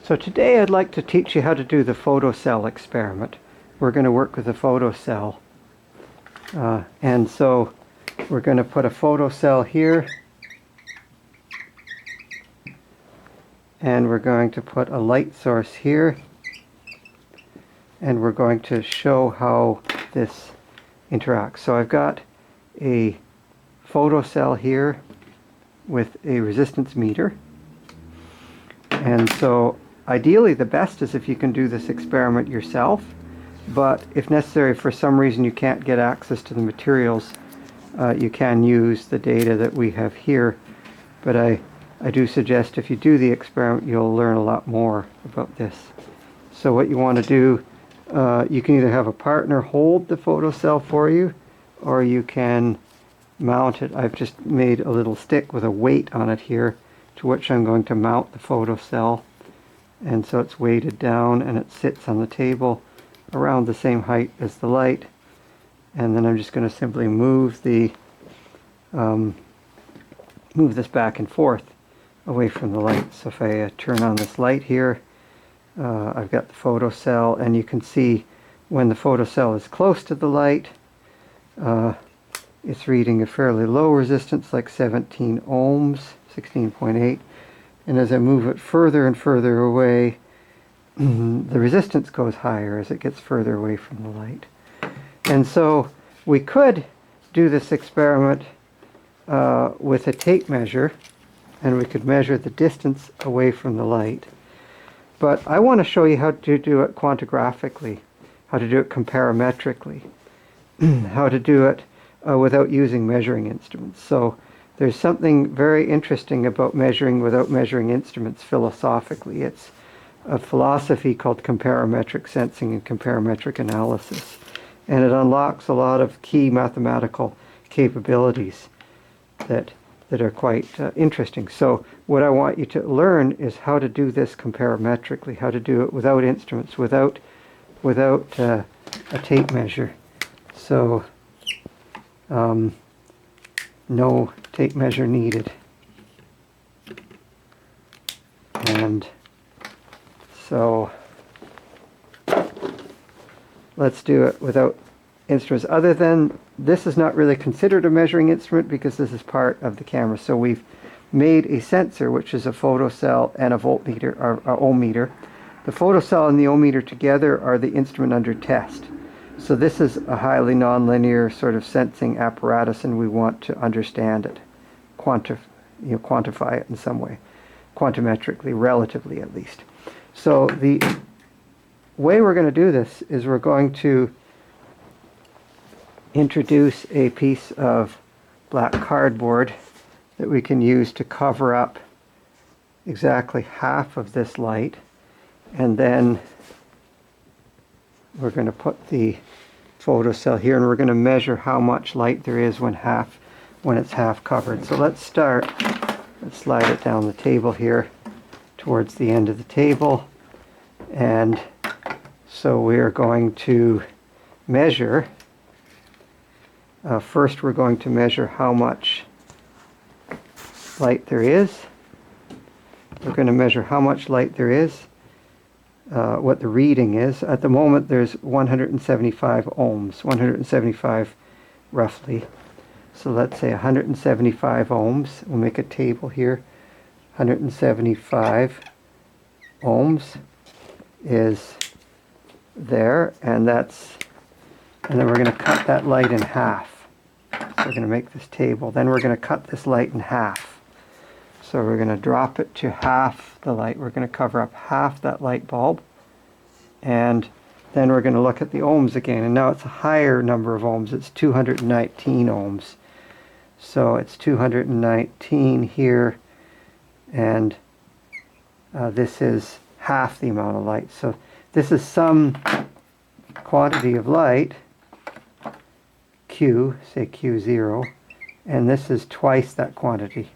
So today I'd like to teach you how to do the photocell experiment. We're going to work with a photocell. And so we're going to put a photocell here. And we're going to put a light source here. And we're going to show how this interacts. So I've got a photocell here with a resistance meter. And so ideally the best is if you can do this experiment yourself, but if necessary for some reason you can't get access to the materials, you can use the data that we have here. But I do suggest if you do the experiment you'll learn a lot more about this. So what you want to do, you can either have a partner hold the photocell for you, or you can mount it. I've just made a little stick with a weight on it here, to which I'm going to mount the photocell. And so it's weighted down and it sits on the table around the same height as the light. And then I'm just going to simply move the move this back and forth away from the light. So if I turn on this light here, I've got the photocell, and you can see when the photocell is close to the light, it's reading a fairly low resistance, like 17 ohms, 16.8. And as I move it further and further away, the resistance goes higher as it gets further away from the light. And so we could do this experiment with a tape measure, and we could measure the distance away from the light. But I want to show you how to do it quantigraphically, how to do it comparametrically, how to do it without using measuring instruments. So there's something very interesting about measuring without measuring instruments philosophically. It's a philosophy called comparametric sensing and comparametric analysis. And it unlocks a lot of key mathematical capabilities that are quite interesting. So what I want you to learn is how to do this comparametrically, how to do it without instruments, without a tape measure. So no tape measure needed. And so let's do it without instruments. Other than this is not really considered a measuring instrument because this is part of the camera. So we've made a sensor, which is a photocell and a voltmeter or ohm meter. The photocell and the ohm meter together are the instrument under test. So this is a highly nonlinear sort of sensing apparatus, and we want to understand it, quantify it in some way, quantimetrically, relatively at least. So the way we're going to do this is we're going to introduce a piece of black cardboard that we can use to cover up exactly half of this light, and then we're going to put the photocell here, and we're going to measure how much light there is when it's half covered. So let's start. Let's slide it down the table here towards the end of the table. And so we're going to measure. First we're going to measure how much light there is. We're going to measure how much light there is, what the reading is. At the moment there's 175 ohms, 175 roughly. So let's say 175 ohms. We'll make a table here. 175 ohms is there, and then we're going to cut that light in half. So we're going to make this table. Then we're going to cut this light in half. So we're going to drop it to half the light. We're going to cover up half that light bulb. And then we're going to look at the ohms again. And now it's a higher number of ohms. It's 219 ohms. So it's 219 here. And this is half the amount of light. So this is some quantity of light, Q, say Q0, and this is twice that quantity,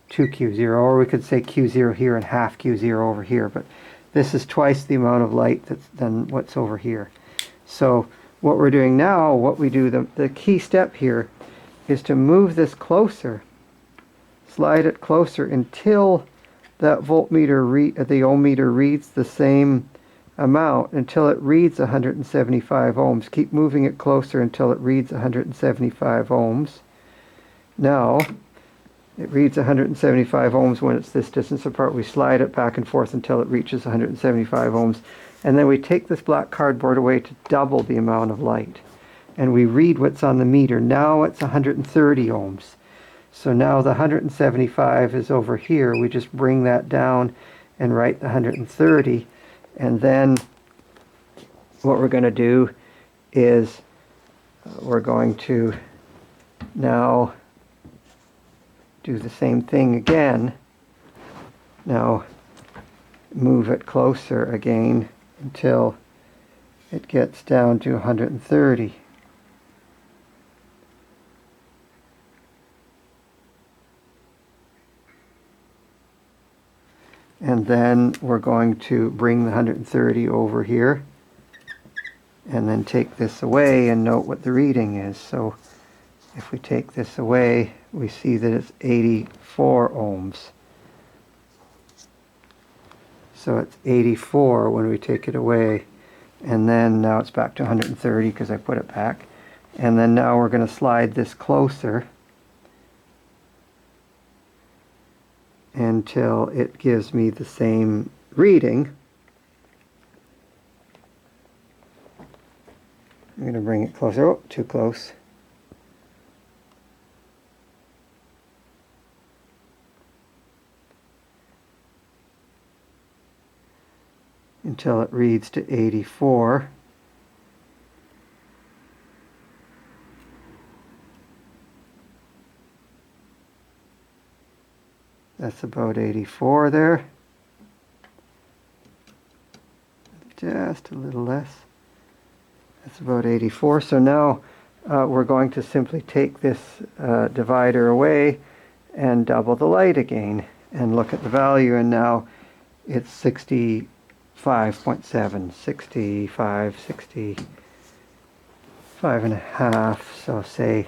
2Q0, or we could say Q0 here and half Q0 over here, but this is twice the amount of light than what's over here. So what we're doing now, what we do, the key step here is to move this closer, slide it closer until that voltmeter, the ohm meter reads the same amount until it reads 175 ohms. Keep moving it closer until it reads 175 ohms. Now, it reads 175 ohms when it's this distance apart. We slide it back and forth until it reaches 175 ohms. And then we take this black cardboard away to double the amount of light. And we read what's on the meter. Now it's 130 ohms. So now the 175 is over here. We just bring that down and write the 130. And then what we're going to do is we're going to now do the same thing again. Now move it closer again until it gets down to 130. And then we're going to bring the 130 over here and then take this away and note what the reading is. So if we take this away, we see that it's 84 ohms. So it's 84 when we take it away. And then now it's back to 130 because I put it back. And then now we're going to slide this closer until it gives me the same reading. I'm going to bring it closer. Oh, too close. Until it reads to 84. That's about 84 there. Just a little less. That's about 84. So now we're going to simply take this divider away and double the light again and look at the value, and now it's 65.7, 65 and a half. So say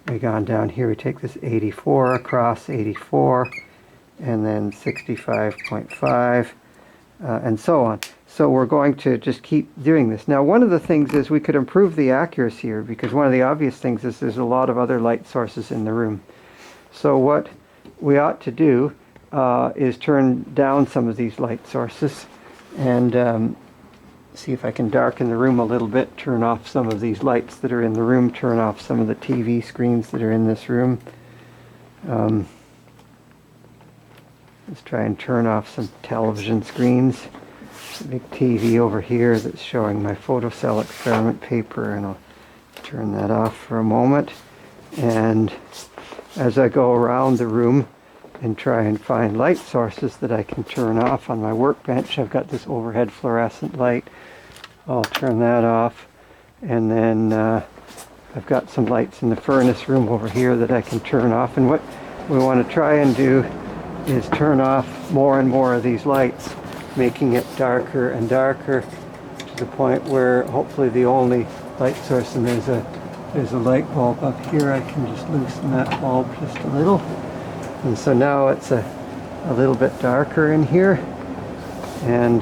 we gone down here, we take this 84 across 84 and then 65.5 and so on. So we're going to just keep doing this. Now one of the things is we could improve the accuracy here, because one of the obvious things is there's a lot of other light sources in the room. So what we ought to do is turn down some of these light sources and see if I can darken the room a little bit, turn off some of these lights that are in the room, turn off some of the TV screens that are in this room. Let's try and turn off some television screens. A big TV over here that's showing my photocell experiment paper, and I'll turn that off for a moment. And as I go around the room and try and find light sources that I can turn off on my workbench, I've got this overhead fluorescent light. I'll turn that off. And then I've got some lights in the furnace room over here that I can turn off. And what we want to try and do is turn off more and more of these lights, making it darker and darker to the point where hopefully the only light source, and there's a light bulb up here, I can just loosen that bulb just a little. And so now it's a little bit darker in here. And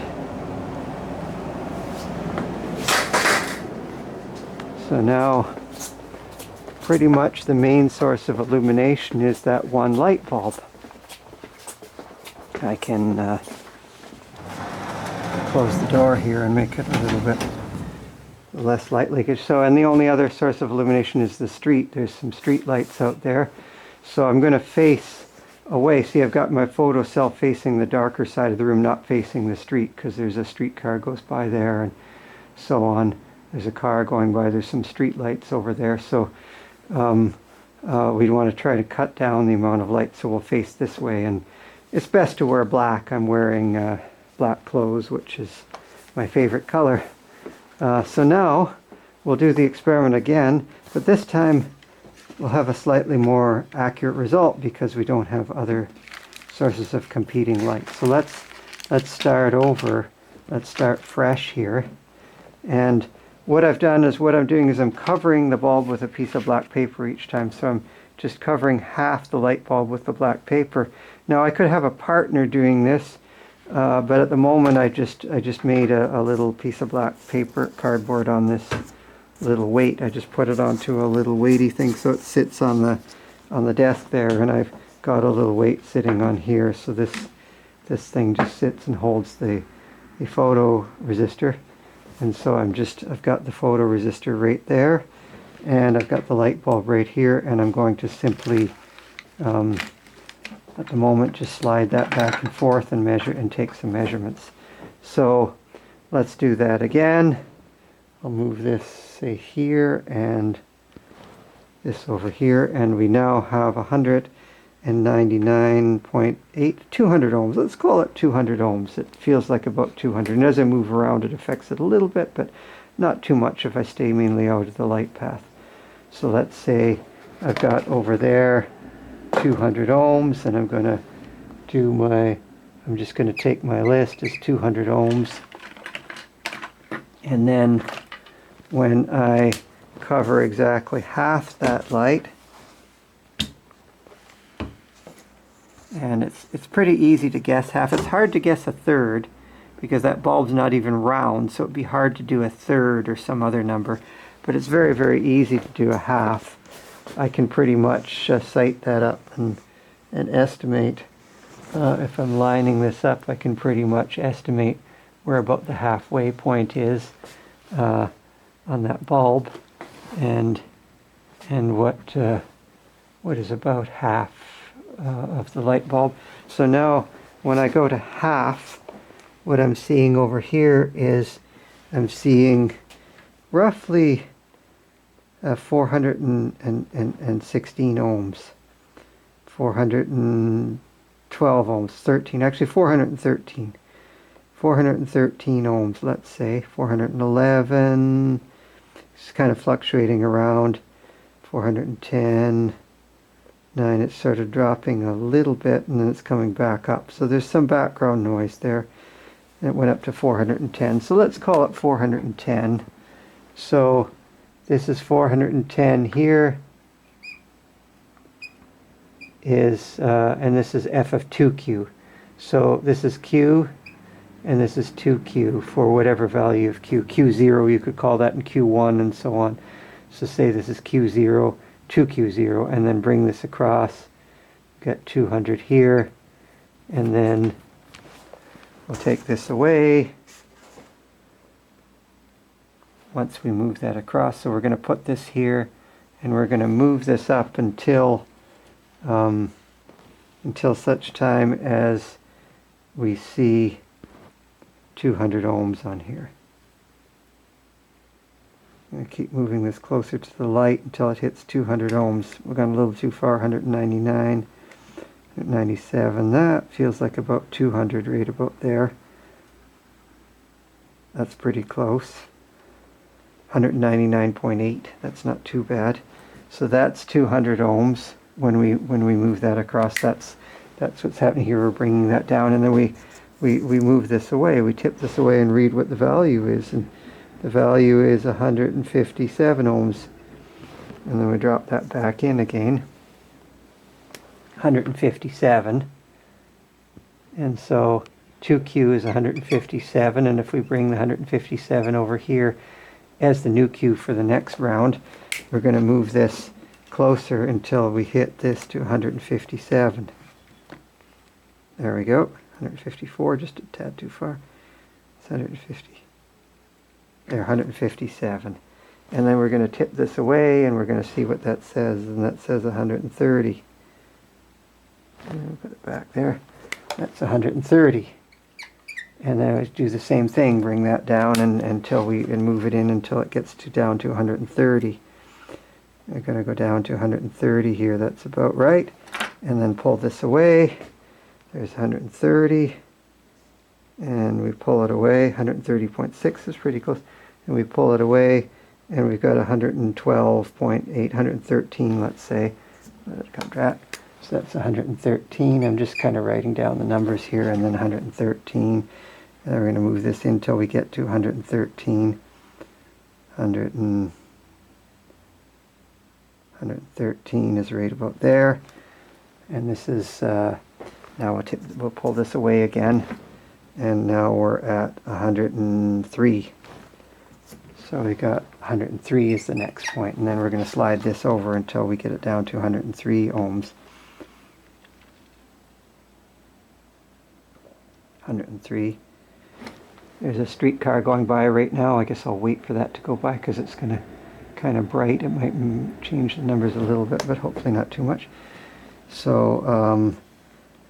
so now pretty much the main source of illumination is that one light bulb. I can close the door here and make it a little bit less light leakage. So, and the only other source of illumination is the street. There's some street lights out there. So I'm going to face away. See, I've got my photocell facing the darker side of the room, not facing the street, because there's a streetcar goes by there and so on. There's a car going by. There's some street lights over there. So we want to try to cut down the amount of light, so we'll face this way. And it's best to wear black. I'm wearing black clothes, which is my favorite color. So now we'll do the experiment again, but this time we'll have a slightly more accurate result because we don't have other sources of competing light. So let's start over. Let's start fresh here. And what I've done is, what I'm doing is I'm covering the bulb with a piece of black paper each time. So I'm just covering half the light bulb with the black paper. Now I could have a partner doing this, but at the moment I just made a little piece of black paper cardboard on this little weight. I just put it onto a little weighty thing so it sits on the desk there, and I've got a little weight sitting on here, so this thing just sits and holds the photo resistor. And so I've got the photo resistor right there, and I've got the light bulb right here, and I'm going to simply at the moment just slide that back and forth and measure and take some measurements. So let's do that again. I'll move this, say, here, and this over here, and we now have 199.8, 200 ohms. Let's call it 200 ohms. It feels like about 200, and as I move around it affects it a little bit, but not too much if I stay mainly out of the light path. So let's say I've got over there 200 ohms, and I'm going to do I'm just going to take my list as 200 ohms, and then when I cover exactly half that light, and it's pretty easy to guess half. It's hard to guess a third because that bulb's not even round, so it'd be hard to do a third or some other number, but it's very, very easy to do a half. I can pretty much sight that up and estimate. If I'm lining this up, I can pretty much estimate where about the halfway point is on that bulb, and what is about half of the light bulb. So now when I go to half, what I'm seeing over here is I'm seeing roughly 416 ohms, 412 ohms, 13, actually 413 ohms, let's say 411. It's kind of fluctuating around 410, 9. It's sort of dropping a little bit, and then it's coming back up. So there's some background noise there. And it went up to 410. So let's call it 410. So this is 410 here. And this is f of 2q. So this is q, and this is 2q for whatever value of q. q0, you could call that, and q1, and so on. So say this is q0, 2q0, and then bring this across. Get 200 here, and then we'll take this away once we move that across. So we're going to put this here, and we're going to move this up until such time as we see 200 ohms on here. I'm going to keep moving this closer to the light until it hits 200 ohms. We're going a little too far, 199, 197. That feels like about 200, right about there. That's pretty close. 199.8, that's not too bad. So that's 200 ohms when we move that across. That's what's happening here. We're bringing that down, and then we move this away. We tip this away and read what the value is, and the value is 157 ohms. And then we drop that back in again. 157. And so 2q is 157, and if we bring the 157 over here as the new q for the next round, we're going to move this closer until we hit this to 157. There we go. 154, just a tad too far. It's 150. There, 157. And then we're going to tip this away, and we're going to see what that says, and that says 130. And we'll put it back there. That's 130. And then we do the same thing, bring that down until we move it in until it gets down to 130. We're going to go down to 130 here, that's about right. And then pull this away. There's 130. And we pull it away. 130.6 is pretty close. And we pull it away, and we've got 112.8, 113, let's say. Let it come back. So that's 113. I'm just kind of writing down the numbers here, and then 113. And then we're going to move this in until we get to 113. 113 is right about there. And this is, now we'll pull this away again. And now we're at 103. So we got 103 is the next point, and then we're going to slide this over until we get it down to 103 ohms. 103. There's a streetcar going by right now. I guess I'll wait for that to go by because it's going to kind of bright. It might change the numbers a little bit, but hopefully not too much. So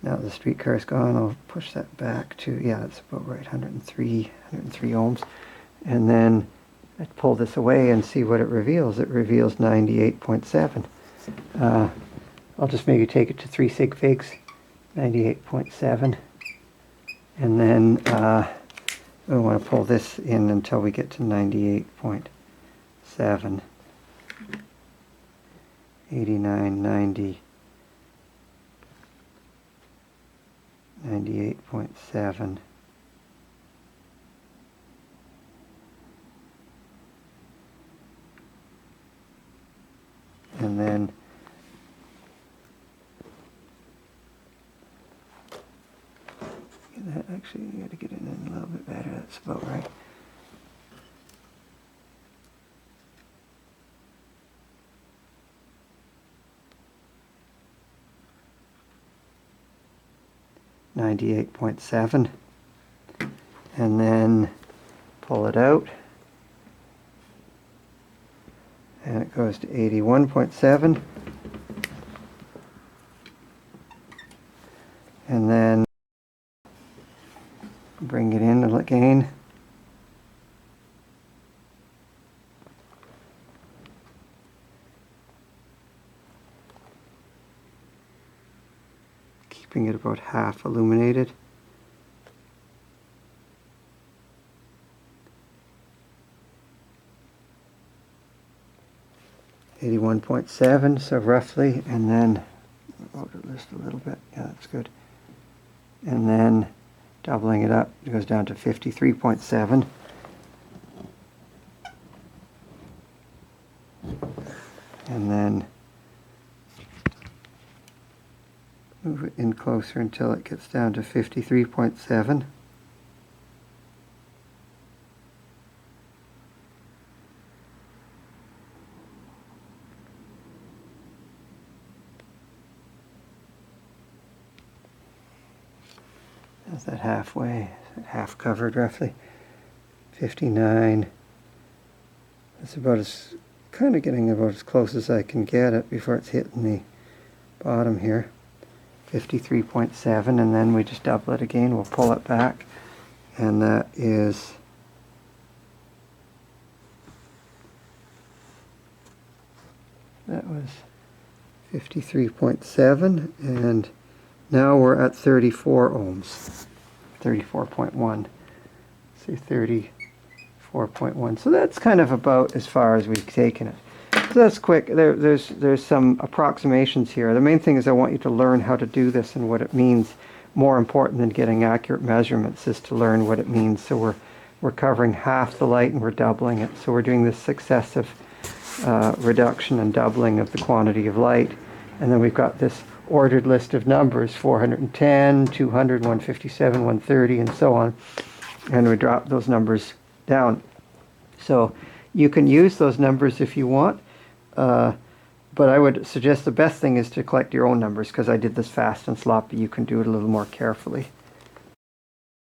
now the streetcar is gone. I'll push that back to, yeah, that's about right, 103 ohms. And then I pull this away and see what it reveals. It reveals 98.7. I'll just maybe take it to 3 sig figs, 98.7. And then we want to pull this in until we get to 98.7. 89, 90, 98.7. And then that actually, you got to get it in a little bit better. That's about right. .7, and then pull it out, and it goes to 81.7, and then bring it in again. Keeping it about half illuminated. .7, so roughly, and then order list a little bit. Yeah, that's good. And then doubling it up, it goes down to 53.7. And then move it in closer until it gets down to 53.7. That's that halfway, half covered roughly. 59. That's about as, kind of getting about as close as I can get it before it's hitting the bottom here. 53.7, and then we just double it again. We'll pull it back, and that is that was 53.7, and now we're at 34 ohms, 34.1. See, 34.1. So that's kind of about as far as we've taken it. So that's quick. There's some approximations here. The main thing is I want you to learn how to do this and what it means. More important than getting accurate measurements is to learn what it means. So we're covering half the light and we're doubling it. So we're doing this successive reduction and doubling of the quantity of light. And then we've got this ordered list of numbers, 410, 200, 157, 130, and so on. And we drop those numbers down. So you can use those numbers if you want. But I would suggest the best thing is to collect your own numbers, because I did this fast and sloppy. You can do it a little more carefully.